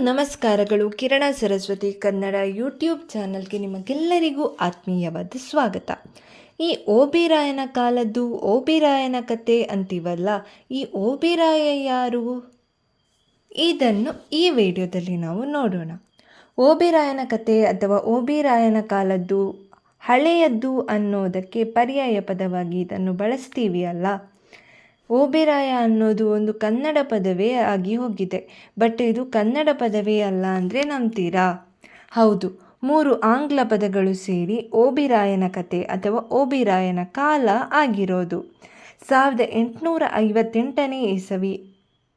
ನಮಸ್ಕಾರಗಳು. ಕಿರಣ ಸರಸ್ವತಿ ಕನ್ನಡ ಯೂಟ್ಯೂಬ್ ಚಾನಲ್ಗೆ ನಿಮಗೆಲ್ಲರಿಗೂ ಆತ್ಮೀಯವಾದ ಸ್ವಾಗತ. ಈ ಓಬಿರಾಯನ ಕಾಲದ್ದು ಓಬಿರಾಯನ ಕತೆ ಅಂತೀವಲ್ಲ, ಈ ಓಬಿರಾಯ ಯಾರು? ಇದನ್ನು ಈ ವಿಡಿಯೋದಲ್ಲಿ ನಾವು ನೋಡೋಣ. ಓಬಿರಾಯನ ಕತೆ ಅಥವಾ ಓಬಿರಾಯನ ಕಾಲದ್ದು ಹಳೆಯದ್ದು ಅನ್ನೋದಕ್ಕೆ ಪರ್ಯಾಯ ಪದವಾಗಿ ಇದನ್ನು ಬಳಸ್ತೀವಿ ಅಲ್ಲ. ಓಬಿರಾಯ ಅನ್ನೋದು ಒಂದು ಕನ್ನಡ ಪದವೇ ಆಗಿ ಹೋಗಿದೆ. ಬಟ್ ಇದು ಕನ್ನಡ ಪದವೇ ಅಲ್ಲ ಅಂದರೆ ನಂಬ್ತೀರಾ? ಹೌದು, 3 ಆಂಗ್ಲ ಪದಗಳು ಸೇರಿ ಓಬಿರಾಯನ ಕತೆ ಅಥವಾ ಓಬಿರಾಯನ ಕಾಲ ಆಗಿರೋದು. 1858ನೇ ಇಸವಿ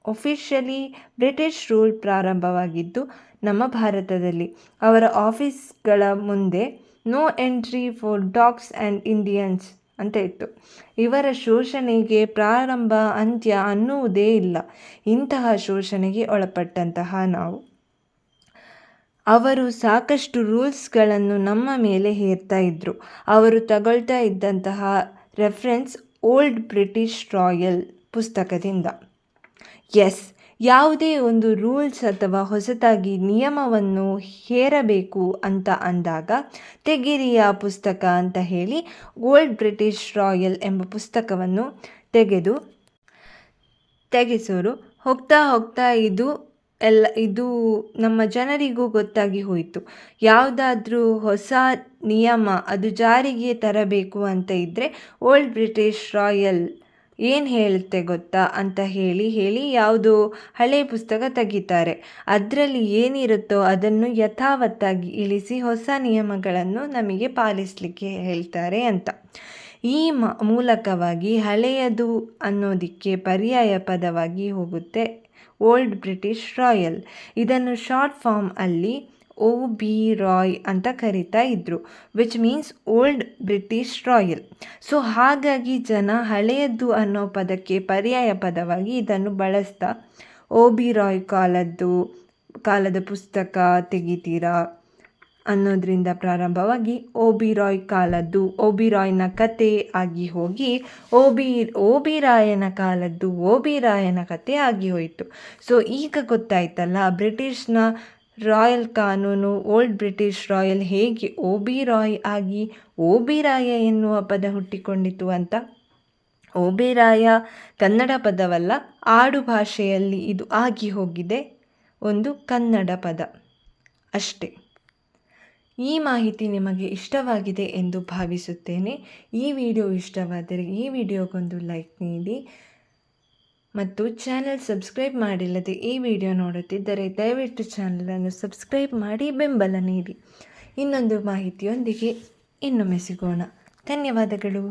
ಒಫಿಷಿಯಲಿ ಬ್ರಿಟಿಷ್ ರೂಲ್ ಪ್ರಾರಂಭವಾಗಿದ್ದು ನಮ್ಮ ಭಾರತದಲ್ಲಿ. ಅವರ ಆಫೀಸ್ಗಳ ಮುಂದೆ no entry for dogs and Indians ಅಂತ ಇತ್ತು. ಇವರ ಶೋಷಣೆಗೆ ಪ್ರಾರಂಭ ಅಂತ್ಯ ಅನ್ನುವುದೇ ಇಲ್ಲ. ಇಂತಹ ಶೋಷಣೆಗೆ ಒಳಪಟ್ಟಂತಹ ನಾವು. ಅವರು ಸಾಕಷ್ಟು ರೂಲ್ಸ್ಗಳನ್ನು ನಮ್ಮ ಮೇಲೆ ಹೇರ್ತಾ ಇದ್ದರು. ಅವರು ತಗೊಳ್ತಾ ಇದ್ದಂತಹ ರೆಫರೆನ್ಸ್ ಓಲ್ಡ್ ಬ್ರಿಟಿಷ್ ರಾಯಲ್ ಪುಸ್ತಕದಿಂದ. ಯಾವುದೇ ಒಂದು ರೂಲ್ಸ್ ಅಥವಾ ಹೊಸತಾಗಿ ನಿಯಮವನ್ನು ಹೇರಬೇಕು ಅಂತ ಅಂದಾಗ ತೆಗಿರಿಯ ಪುಸ್ತಕ ಅಂತ ಹೇಳಿ ಓಲ್ಡ್ ಬ್ರಿಟಿಷ್ ರಾಯಲ್ ಎಂಬ ಪುಸ್ತಕವನ್ನು ತೆಗೆಸೋರು. ಹೋಗ್ತಾ ಹೋಗ್ತಾ ಇದು ನಮ್ಮ ಜನರಿಗೂ ಗೊತ್ತಾಗಿ ಹೋಯಿತು. ಯಾವುದಾದ್ರೂ ಹೊಸ ನಿಯಮ ಅದು ಜಾರಿಗೆ ತರಬೇಕು ಅಂತ ಇದ್ದರೆ ಓಲ್ಡ್ ಬ್ರಿಟಿಷ್ ರಾಯಲ್ ಏನು ಹೇಳುತ್ತೆ ಗೊತ್ತಾ ಅಂತ ಹೇಳಿ ಯಾವುದೋ ಹಳೆಯ ಪುಸ್ತಕ ತೆಗಿತಾರೆ. ಅದರಲ್ಲಿ ಏನಿರುತ್ತೋ ಅದನ್ನು ಯಥಾವತ್ತಾಗಿ ಇಳಿಸಿ ಹೊಸ ನಿಯಮಗಳನ್ನು ನಮಗೆ ಪಾಲಿಸಲಿಕ್ಕೆ ಹೇಳ್ತಾರೆ ಅಂತ. ಈ ಮೂಲಕವಾಗಿ ಹಳೆಯದು ಅನ್ನೋದಕ್ಕೆ ಪರ್ಯಾಯ ಪದವಾಗಿ ಹೋಗುತ್ತೆ ಓಲ್ಡ್ ಬ್ರಿಟಿಷ್ ರಾಯಲ್. ಇದನ್ನು ಶಾರ್ಟ್ ಫಾರ್ಮ್ ಅಲ್ಲಿ OB-ROY ಅಂತ ಕರಿತಾ ಇದ್ರು, which means old British royal. So ಹಾಗಾಗಿ ಜನ ಹಳೆಯದ್ದು ಅನ್ನೋ ಪದಕ್ಕೆ ಪರ್ಯಾಯ ಪದವಾಗಿ ಇದನ್ನು ಬಳಸ್ತಾ OB-ROY ಕಾಲದ ಪುಸ್ತಕ ತೆಗಿತೀರಾ ಅನ್ನೋದ್ರಿಂದ ಪ್ರಾರಂಭವಾಗಿ OB-ROY ಕಾಲದ್ದು OB-ROYನ ಕತೆ ಆಗಿ ಹೋಗಿ ಓಬಿರಾಯನ ಕಾಲದ್ದು ಓಬಿರಾಯನ ಕತೆ ಆಗಿ ಹೋಯಿತು. ಸೊ ಈಗ ಗೊತ್ತಾಯ್ತಲ್ಲ, ಬ್ರಿಟಿಷ್ನ ರಾಯಲ್ ಕಾನೂನು ಓಲ್ಡ್ ಬ್ರಿಟಿಷ್ ರಾಯಲ್ ಹೇಗೆ OB-ROY ಆಗಿ ಓಬಿರಾಯ ಎನ್ನುವ ಪದ ಹುಟ್ಟಿಕೊಂಡಿತು ಅಂತ. ಓಬಿರಾಯ ಕನ್ನಡ ಪದವಲ್ಲ, ಆಡು ಭಾಷೆಯಲ್ಲಿ ಇದು ಆಗಿ ಹೋಗಿದೆ ಒಂದು ಕನ್ನಡ ಪದ ಅಷ್ಟೇ. ಈ ಮಾಹಿತಿ ನಿಮಗೆ ಇಷ್ಟವಾಗಿದೆ ಎಂದು ಭಾವಿಸುತ್ತೇನೆ. ಈ ವಿಡಿಯೋ ಇಷ್ಟವಾದರೆ ಈ ವಿಡಿಯೋಗೊಂದು ಲೈಕ್ ನೀಡಿ ಮತ್ತು ಚಾನಲ್ ಸಬ್ಸ್ಕ್ರೈಬ್ ಮಾಡಿಲ್ಲದೆ ಈ ವಿಡಿಯೋ ನೋಡುತ್ತಿದ್ದರೆ ದಯವಿಟ್ಟು ಚಾನಲನ್ನು ಸಬ್ಸ್ಕ್ರೈಬ್ ಮಾಡಿ ಬೆಂಬಲ ನೀಡಿ. ಇನ್ನೊಂದು ಮಾಹಿತಿಯೊಂದಿಗೆ ಇನ್ನೊಮ್ಮೆ ಸಿಗೋಣ. ಧನ್ಯವಾದಗಳು.